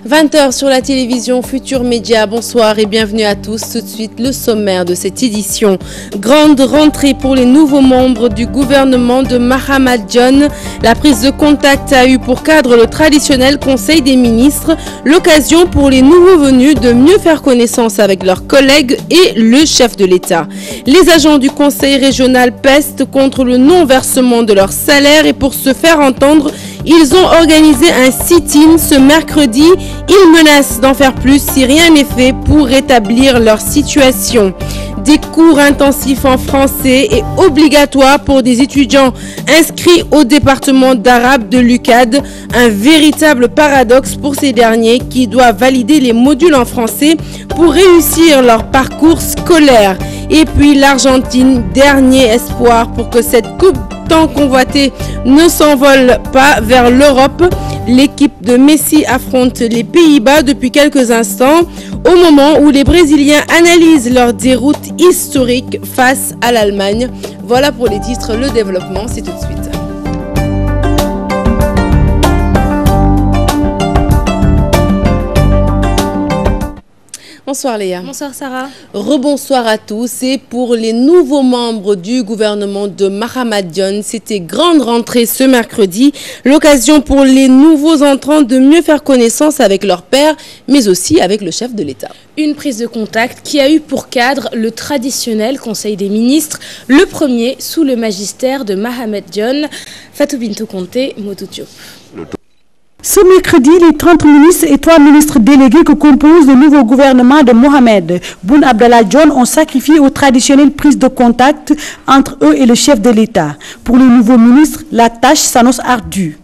20h sur la télévision Futur Média. Bonsoir et bienvenue à tous. Tout de suite, le sommaire de cette édition. Grande rentrée pour les nouveaux membres du gouvernement de Mahama John. La prise de contact a eu pour cadre le traditionnel Conseil des ministres. L'occasion pour les nouveaux venus de mieux faire connaissance avec leurs collègues et le chef de l'État. Les agents du Conseil régional pestent contre le non-versement de leur salaire et pour se faire entendre, ils ont organisé un sit-in ce mercredi. Ils menacent d'en faire plus si rien n'est fait pour rétablir leur situation. Des cours intensifs en français et obligatoires pour des étudiants inscrits au département d'arabe de l'UCAD. Un véritable paradoxe pour ces derniers qui doivent valider les modules en français pour réussir leur parcours scolaire. Et puis l'Argentine, dernier espoir pour que cette coupe tant convoitée ne s'envole pas vers l'Europe. L'équipe de Messi affronte les Pays-Bas depuis quelques instants, au moment où les Brésiliens analysent leur déroute historique face à l'Allemagne. Voilà pour les titres, le développement, c'est tout de suite. Bonsoir Léa. Bonsoir Sarah. Rebonsoir à tous. Et pour les nouveaux membres du gouvernement de Mahama John, c'était grande rentrée ce mercredi. L'occasion pour les nouveaux entrants de mieux faire connaissance avec leur père, mais aussi avec le chef de l'État. Une prise de contact qui a eu pour cadre le traditionnel Conseil des ministres, le premier sous le magistère de Mahama John. Fatou Bintou Conté, Modou Diop. Ce mercredi, les 30 ministres et 3 ministres délégués que compose le nouveau gouvernement de Mohamed Boun Abdallah Dionne ont sacrifié aux traditionnelles prises de contact entre eux et le chef de l'État. Pour les nouveaux ministres, la tâche s'annonce ardue.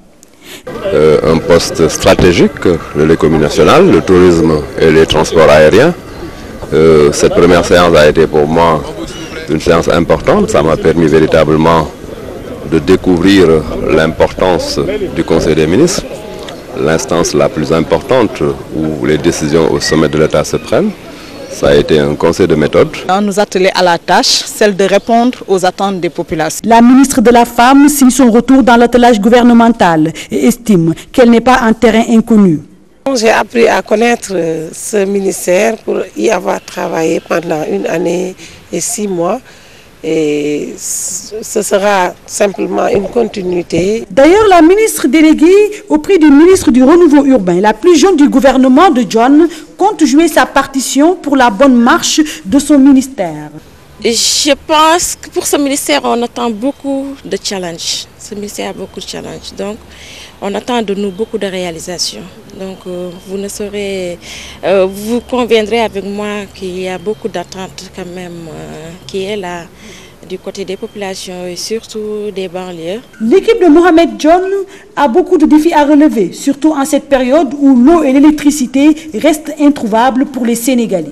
Un poste stratégique, l'économie nationale, le tourisme et les transports aériens. Cette première séance a été pour moi une séance importante. Ça m'a permis véritablement de découvrir l'importance du Conseil des ministres, l'instance la plus importante où les décisions au sommet de l'État se prennent. Ça a été un conseil de méthode. On nous attelait à la tâche, celle de répondre aux attentes des populations. La ministre de la Femme signe son retour dans l'attelage gouvernemental et estime qu'elle n'est pas un terrain inconnu. J'ai appris à connaître ce ministère pour y avoir travaillé pendant 1 année et 6 mois. Et ce sera simplement une continuité. D'ailleurs, la ministre déléguée auprès du ministre du Renouveau urbain, la plus jeune du gouvernement de John, compte jouer sa partition pour la bonne marche de son ministère. Je pense que pour ce ministère, on attend beaucoup de challenges. Ce ministère a beaucoup de challenges. Donc, on attend de nous beaucoup de réalisations. Donc, vous conviendrez avec moi qu'il y a beaucoup d'attentes quand même qui est là du côté des populations et surtout des banlieues. L'équipe de Mohamed John a beaucoup de défis à relever, surtout en cette période où l'eau et l'électricité restent introuvables pour les Sénégalais.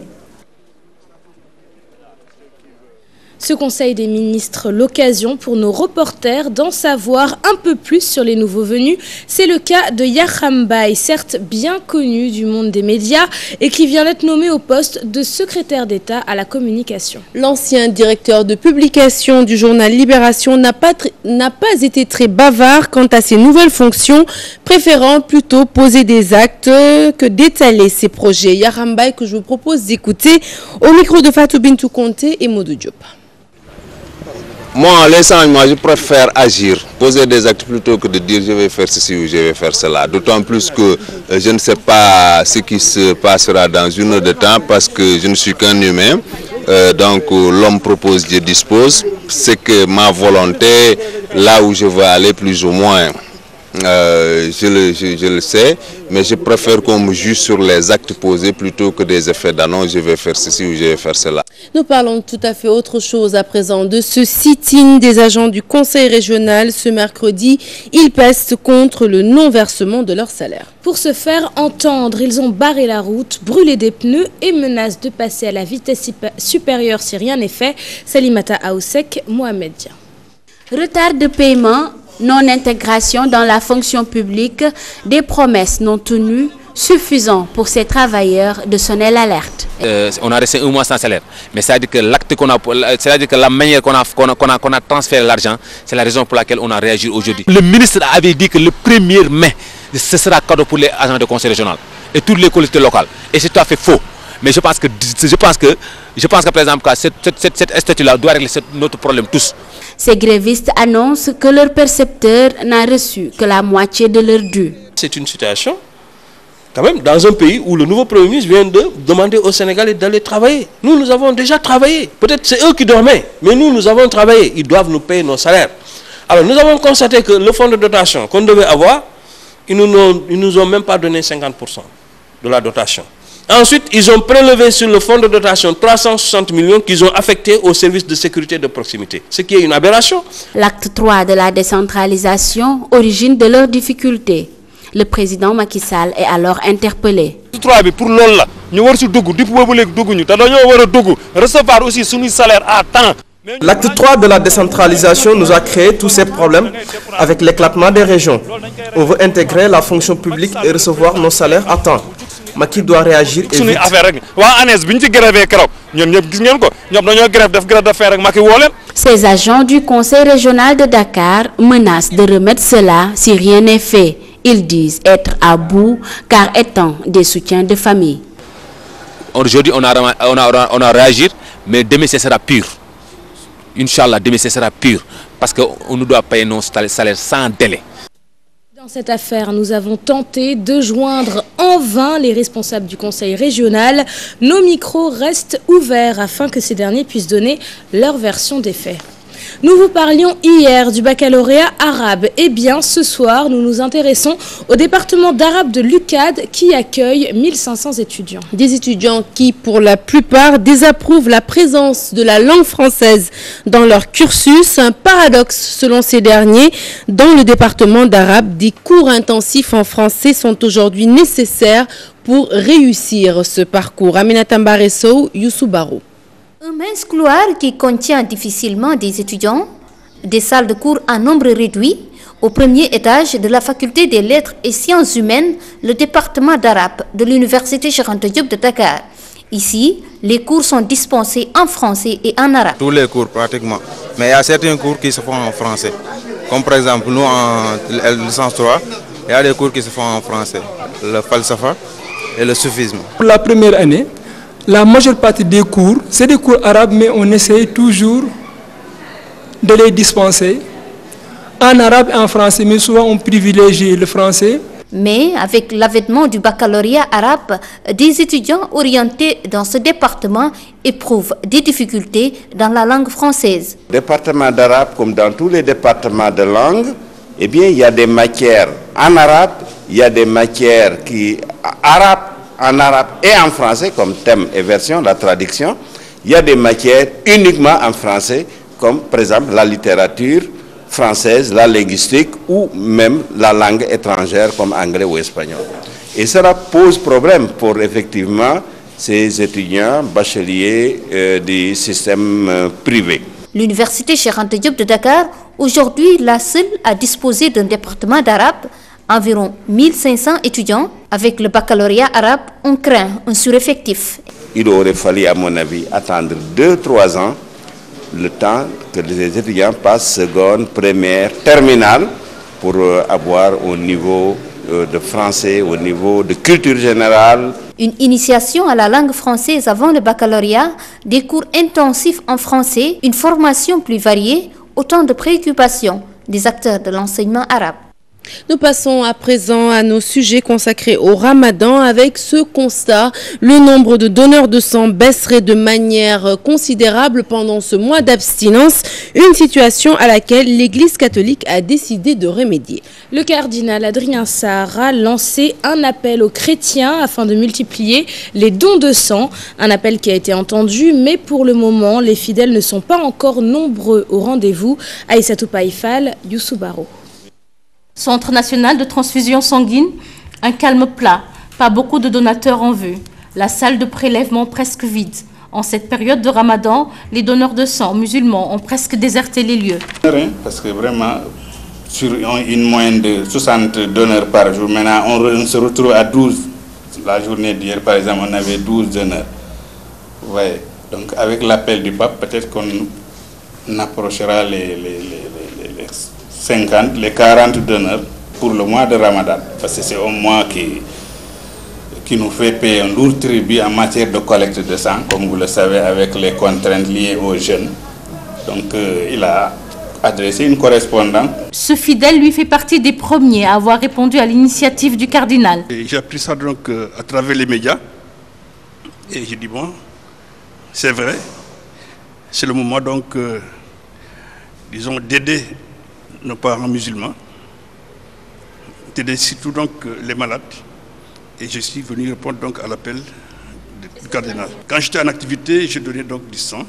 Ce Conseil des ministres, l'occasion pour nos reporters d'en savoir un peu plus sur les nouveaux venus. C'est le cas de Yakham Baye, certes bien connu du monde des médias et qui vient d'être nommé au poste de secrétaire d'État à la communication. L'ancien directeur de publication du journal Libération n'a pas été très bavard quant à ses nouvelles fonctions, préférant plutôt poser des actes que d'étaler ses projets. Yakham Baye que je vous propose d'écouter au micro de Fatou Bintou Conté et Modou Diop. Moi, à l'instant, je préfère agir, poser des actes plutôt que de dire je vais faire ceci ou je vais faire cela. D'autant plus que je ne sais pas ce qui se passera dans 1 heure de temps parce que je ne suis qu'un humain. Donc l'homme propose, Dieu dispose. C'est que ma volonté, là où je veux aller plus ou moins, je le sais, mais je préfère qu'on me juge sur les actes posés plutôt que des effets d'annonce, je vais faire ceci ou je vais faire cela. Nous parlons de tout à fait autre chose à présent, de ce sit-in des agents du Conseil régional ce mercredi. Ils pestent contre le non-versement de leur salaire. Pour se faire entendre, ils ont barré la route, brûlé des pneus et menacent de passer à la vitesse supérieure si rien n'est fait. Salimata Aoussek, Mohamed Dia. Retard de paiement, non-intégration dans la fonction publique, des promesses non tenues, suffisant pour ces travailleurs de sonner l'alerte. On a resté 1 mois sans salaire, mais c'est-à-dire que l'acte qu'on a, c'est-à-dire que la manière qu'on a transféré l'argent, c'est la raison pour laquelle on a réagi aujourd'hui. Le ministre avait dit que le 1er mai, ce sera cadeau pour les agents de conseil régional. et toutes les collectivités locales. Et c'est tout à fait faux. Mais je pense que par exemple, cette statut-là doit régler notre problème tous. Ces grévistes annoncent que leur percepteur n'a reçu que la moitié de leur dû. C'est une situation, quand même, dans un pays où le nouveau Premier ministre vient de demander aux Sénégalais d'aller travailler. Nous avons déjà travaillé. Peut-être c'est eux qui dormaient, mais nous avons travaillé. Ils doivent nous payer nos salaires. Alors nous avons constaté que le fonds de dotation qu'on devait avoir, ils nous ont même pas donné 50% de la dotation. Ensuite, ils ont prélevé sur le fonds de dotation 360 millions qu'ils ont affectés au service de sécurité de proximité, ce qui est une aberration. L'acte 3 de la décentralisation, origine de leurs difficultés. Le président Macky Sall est alors interpellé. L'acte 3 pour l'OL, nous devons recevoir aussi son salaire à temps. L'acte 3 de la décentralisation nous a créé tous ces problèmes avec l'éclatement des régions. On veut intégrer la fonction publique et recevoir nos salaires à temps. Macky doit réagir et vite. Ces agents du Conseil régional de Dakar menacent de remettre cela si rien n'est fait. Ils disent être à bout car étant des soutiens de famille. Aujourd'hui, on a réagi, mais demain ce sera pur. Inch'Allah, demain ce sera pur. Parce qu'on nous doit payer nos salaires sans délai. Dans cette affaire, nous avons tenté de joindre en vain les responsables du Conseil régional. Nos micros restent ouverts afin que ces derniers puissent donner leur version des faits. Nous vous parlions hier du baccalauréat arabe. Eh bien, ce soir, nous nous intéressons au département d'arabe de l'UCAD qui accueille 1500 étudiants. Des étudiants qui, pour la plupart, désapprouvent la présence de la langue française dans leur cursus. Un paradoxe selon ces derniers. Dans le département d'arabe, des cours intensifs en français sont aujourd'hui nécessaires pour réussir ce parcours. Aminata Mbaresso, Youssou Baro. Un mince couloir qui contient difficilement des étudiants, des salles de cours à nombre réduit, au premier étage de la faculté des lettres et sciences humaines, le département d'arabe de l'université Cheikh Anta Diop de Dakar. Ici, les cours sont dispensés en français et en arabe. Tous les cours pratiquement, mais il y a certains cours qui se font en français. Comme par exemple, nous en licence 3, il y a des cours qui se font en français, le falsafa et le soufisme. Pour la première année, la majeure partie des cours, c'est des cours arabes, mais on essaye toujours de les dispenser en arabe et en français, mais souvent on privilégie le français. Mais avec l'avènement du baccalauréat arabe, des étudiants orientés dans ce département éprouvent des difficultés dans la langue française. Département d'arabe, comme dans tous les départements de langue, eh bien, il y a des matières en arabe, il y a des matières arabes, en arabe et en français comme thème et version, la traduction. Il y a des matières uniquement en français comme par exemple la littérature française, la linguistique ou même la langue étrangère comme anglais ou espagnol. Et cela pose problème pour effectivement ces étudiants bacheliers du système privé. L'université Cheikh Anta Diop de Dakar, aujourd'hui la seule à disposer d'un département d'arabe. Environ 1500 étudiants. Avec le baccalauréat arabe, on craint un sureffectif. Il aurait fallu, à mon avis, attendre 2-3 ans, le temps que les étudiants passent seconde, première, terminale, pour avoir au niveau de français, au niveau de culture générale. Une initiation à la langue française avant le baccalauréat, des cours intensifs en français, une formation plus variée, autant de préoccupations des acteurs de l'enseignement arabe. Nous passons à présent à nos sujets consacrés au Ramadan avec ce constat. Le nombre de donneurs de sang baisserait de manière considérable pendant ce mois d'abstinence, une situation à laquelle l'Église catholique a décidé de remédier. Le cardinal Adrien Sarr a lancé un appel aux chrétiens afin de multiplier les dons de sang. Un appel qui a été entendu, mais pour le moment, les fidèles ne sont pas encore nombreux au rendez-vous. Aïssatou Païfal, Youssou Baro. Centre national de transfusion sanguine, un calme plat, pas beaucoup de donateurs en vue. La salle de prélèvement presque vide. En cette période de Ramadan, les donneurs de sang musulmans ont presque déserté les lieux. Parce que vraiment, sur une moyenne de 60 donneurs par jour, maintenant on se retrouve à 12. La journée d'hier, par exemple, on avait 12 donneurs. Ouais. Donc avec l'appel du pape, peut-être qu'on approchera les 50, les 40 donneurs pour le mois de Ramadan. Parce que c'est un mois qui qui nous fait payer un lourd tribut en matière de collecte de sang, comme vous le savez, avec les contraintes liées aux jeunes. Donc il a adressé une correspondance. Ce fidèle lui fait partie des premiers à avoir répondu à l'initiative du cardinal. J'ai appris ça donc à travers les médias. Et j'ai dit, bon, c'est vrai, c'est le moment donc, disons, d'aider nos parents musulmans, d'aider surtout donc les malades. Et je suis venu répondre donc à l'appel du cardinal. Quand j'étais en activité, je donnais donc du sang.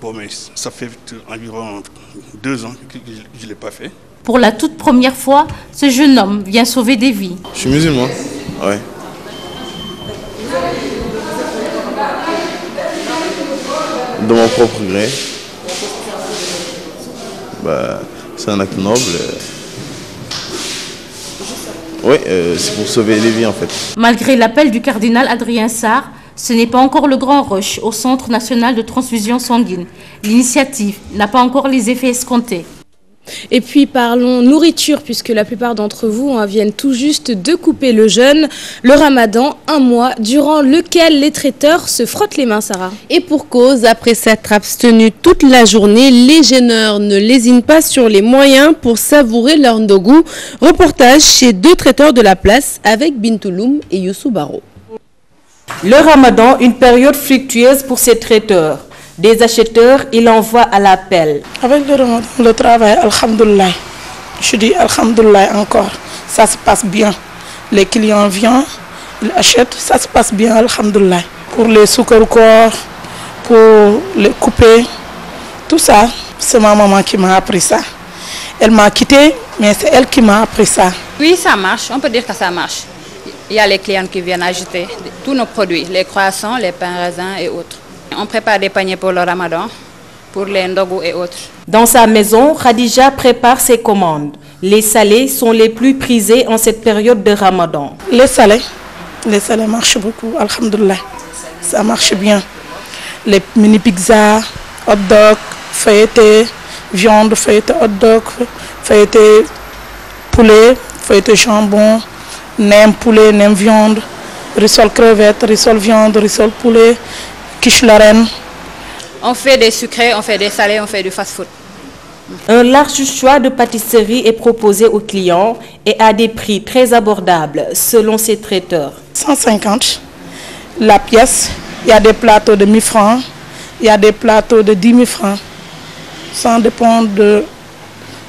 Bon, mais ça fait environ 2 ans que je ne l'ai pas fait. Pour la toute première fois, ce jeune homme vient sauver des vies. Je suis musulman, oui. De mon propre gré. C'est un acte noble. Oui, c'est pour sauver les vies en fait. Malgré l'appel du cardinal Adrien Sarr, ce n'est pas encore le grand rush au Centre national de transfusion sanguine. L'initiative n'a pas encore les effets escomptés. Et puis parlons nourriture, puisque la plupart d'entre vous viennent tout juste de couper le jeûne, le ramadan, un mois durant lequel les traiteurs se frottent les mains, Sarah. Et pour cause, après s'être abstenus toute la journée, les jeûneurs ne lésinent pas sur les moyens pour savourer leur ndogu. Reportage chez 2 traiteurs de la place avec Bintouloum et Youssou Baro. Le ramadan, une période fructueuse pour ces traiteurs. Des acheteurs, il envoie à l'appel. Avec le travail, alhamdoulilah, je dis alhamdoulilah encore, ça se passe bien. Les clients viennent, ils achètent, ça se passe bien, alhamdoulilah. Pour les soukarkor, pour les couper, tout ça, c'est ma maman qui m'a appris ça. Elle m'a quitté, mais c'est elle qui m'a appris ça. Oui, ça marche, on peut dire que ça marche. Il y a les clients qui viennent acheter tous nos produits, les croissants, les pains raisins et autres. On prépare des paniers pour le ramadan, pour les ndogu et autres. Dans sa maison, Khadija prépare ses commandes. Les salés sont les plus prisés en cette période de ramadan. Les salés marchent beaucoup, alhamdoulilah. Ça marche bien. Les mini pizzas, hot dog, feuilleté, viande, feuilleté hot dog, feuilleté poulet, feuilleté jambon, nem poulet, nem viande, rissole crevette, rissole viande, rissole poulet, quiche la reine. On fait des sucrés, on fait des salés, on fait du fast-food. Un large choix de pâtisseries est proposé aux clients et à des prix très abordables selon ces traiteurs. 150 la pièce, il y a des plateaux de 1000 francs, il y a des plateaux de 10 000 francs. Ça dépend de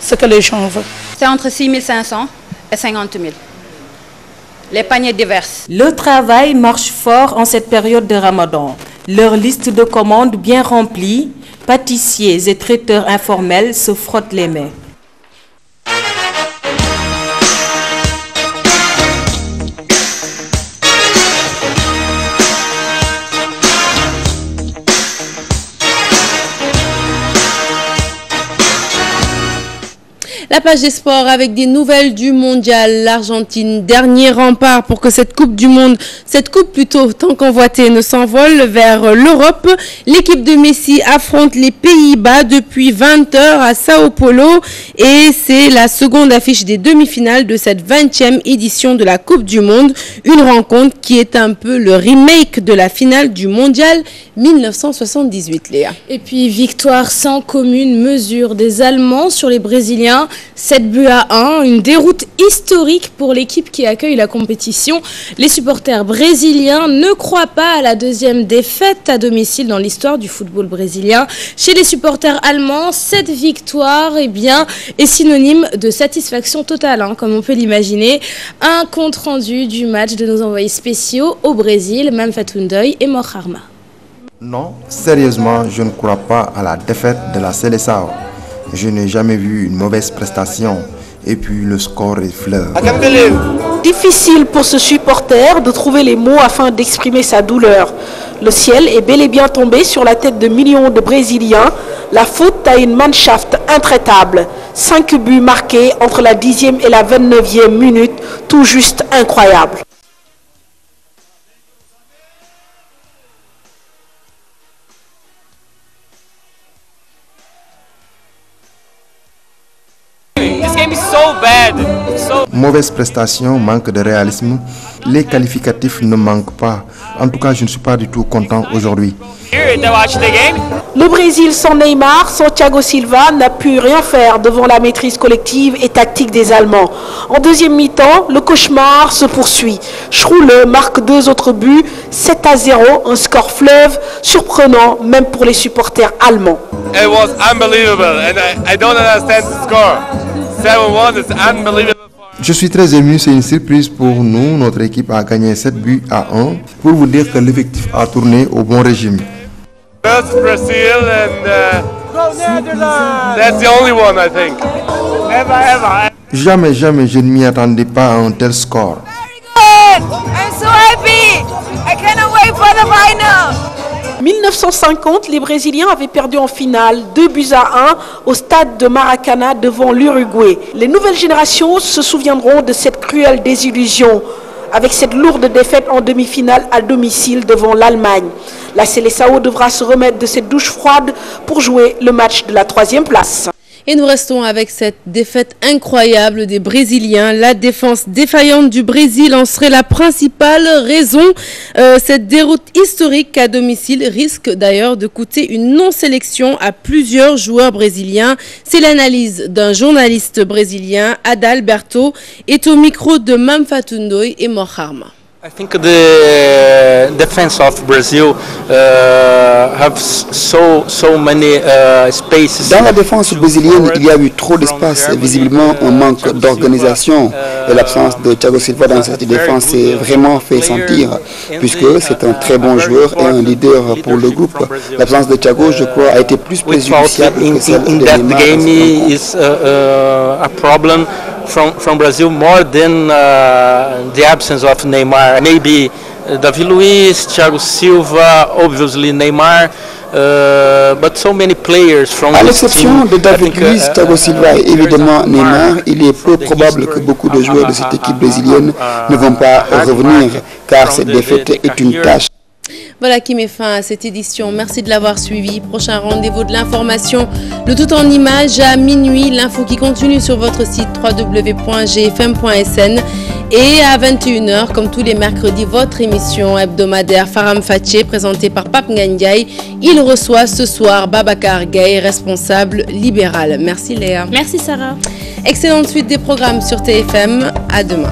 ce que les gens veulent. C'est entre 6 500 et 50 000. Les paniers divers. Le travail marche fort en cette période de ramadan. Leur liste de commandes bien remplie, pâtissiers et traiteurs informels se frottent les mains. La page des sports avec des nouvelles du mondial. L'Argentine, dernier rempart pour que cette coupe plutôt tant convoitée, ne s'envole vers l'Europe. L'équipe de Messi affronte les Pays-Bas depuis 20h à Sao Paulo et c'est la seconde affiche des demi-finales de cette 20e édition de la Coupe du Monde. Une rencontre qui est un peu le remake de la finale du mondial 1978, Léa. Et puis victoire sans commune mesure des Allemands sur les Brésiliens. 7-1, une déroute historique pour l'équipe qui accueille la compétition. Les supporters brésiliens ne croient pas à la deuxième défaite à domicile dans l'histoire du football brésilien. Chez les supporters allemands, cette victoire est synonyme de satisfaction totale, comme on peut l'imaginer. Un compte-rendu du match de nos envoyés spéciaux au Brésil, Mamfatou Ndoye et Mor Harma. Non, sérieusement, je ne crois pas à la défaite de la Seleção. Je n'ai jamais vu une mauvaise prestation et puis le score est fleur. Difficile pour ce supporter de trouver les mots afin d'exprimer sa douleur. Le ciel est bel et bien tombé sur la tête de millions de Brésiliens. La faute à une Mannschaft intraitable. 5 buts marqués entre la 10e et la 29e minute, tout juste incroyable. This game is so bad, so Mauvaise prestation, manque de réalisme. Les qualificatifs ne manquent pas. En tout cas, je ne suis pas du tout content aujourd'hui. Le Brésil sans Neymar, sans Thiago Silva, n'a pu rien faire devant la maîtrise collective et tactique des Allemands. En deuxième mi-temps, le cauchemar se poursuit. Schröle marque 2 autres buts, 7-0, un score fleuve, surprenant même pour les supporters allemands. It was unbelievable and I don't understand the score. 7-1 is unbelievable. Je suis très ému, c'est une surprise pour nous. Notre équipe a gagné 7 buts à 1 pour vous dire que l'effectif a tourné au bon régime. Versus Brazil and that's the only one I think. Ever. Jamais, je ne m'y attendais pas à un tel score. I'm so happy. I cannot wait for the final. 1950, les Brésiliens avaient perdu en finale 2-1 au stade de Maracana devant l'Uruguay. Les nouvelles générations se souviendront de cette cruelle désillusion avec cette lourde défaite en demi-finale à domicile devant l'Allemagne. La Seleção devra se remettre de cette douche froide pour jouer le match de la 3e place. Et nous restons avec cette défaite incroyable des Brésiliens. La défense défaillante du Brésil en serait la principale raison. Cette déroute historique à domicile risque d'ailleurs de coûter une non-sélection à plusieurs joueurs brésiliens. C'est l'analyse d'un journaliste brésilien, Adalberto, est au micro de Mamfatundoy et Moharma. I think the defense of Brazil have so many spaces. Dans la défense brésilienne, il y a eu trop d'espace, visiblement un manque d'organisation et l'absence de Thiago Silva dans cette défense s'est vraiment fait sentir puisque c'est un très bon joueur et un leader pour le groupe. L'absence de Thiago, je crois, a été plus préjudiciable que celle de Neymar. From Brazil more than the absence of Neymar. Maybe David Luiz, Thiago Silva, obviously Neymar, but so many players from à l'exception de David Luiz, Thiago Silva et évidemment Neymar, il est peu probable que beaucoup de joueurs de cette équipe brésilienne ne vont pas revenir car cette défaite est une tâche. Voilà qui met fin à cette édition. Merci de l'avoir suivi. Prochain rendez-vous de l'information, le tout en images à minuit. L'info qui continue sur votre site www.gfm.sn. Et à 21h, comme tous les mercredis, votre émission hebdomadaire Faram Fatché, présentée par Pape Ngandiaye. Il reçoit ce soir Babacar Gaye, responsable libéral. Merci Léa. Merci Sarah. Excellente suite des programmes sur TFM. À demain.